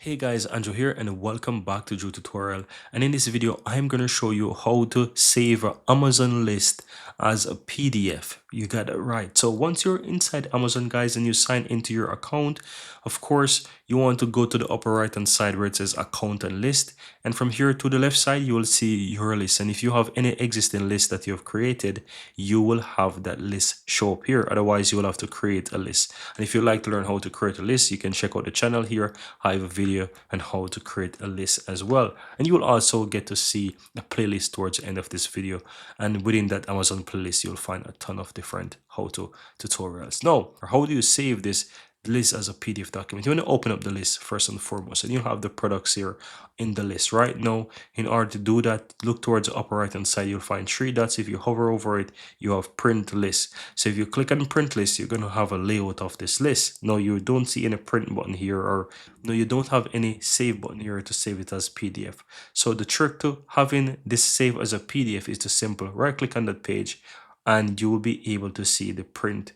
Hey guys, Andrew here and welcome back to Drew Tutorial. And in this video, I'm going to show you how to save an Amazon list as a PDF. You got it right. So once you're inside Amazon guys and you sign into your account, of course, you want to go to the upper right hand side where it says account and list. And from here to the left side, you will see your list. And if you have any existing list that you have created, you will have that list show up here. Otherwise, you will have to create a list. And if you'd like to learn how to create a list, you can check out the channel here. I have a video on how to create a list as well. And you will also get to see a playlist towards the end of this video. And within that Amazon playlist, you'll find a ton of different how-to tutorials. Now, how do you save this list as a PDF document? You want to open up the list first and foremost, and you have the products here in the list right now. In order to do that, look towards the upper right hand side. You'll find three dots. If you hover over it, you have print list. So if you click on print list, you're going to have a layout of this list. Now you don't see any print button here, or no, you don't have any save button here to save it as PDF. So the trick to having this save as a PDF is to simple right click on that page, and you will be able to see the print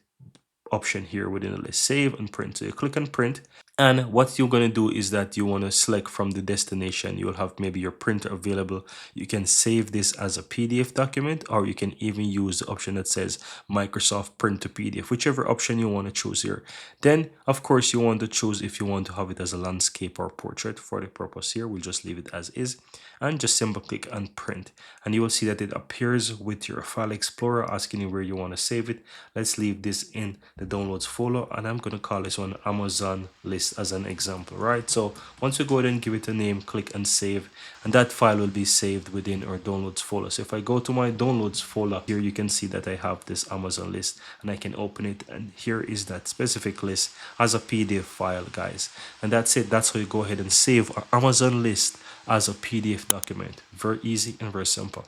option here within the list, save and print. So you click on print, and what you're going to do is that you want to select from the destination. You'll have maybe your printer available. You can save this as a PDF document, or you can even use the option that says Microsoft Print to PDF, whichever option you want to choose here. Then of course you want to choose if you want to have it as a landscape or portrait. For the purpose here, we'll just leave it as is and just simple click on print, and you will see that it appears with your file explorer asking you where you want to save it. Let's leave this in the downloads folder, and I'm going to call this one Amazon list as an example, right? So once you go ahead and give it a name, click and save, and that file will be saved within our downloads folder. So if I go to my downloads folder here, you can see that I have this Amazon list, and I can open it, and here is that specific list as a PDF file, guys. And that's it. That's how you go ahead and save our Amazon list as a PDF document. Very easy and very simple.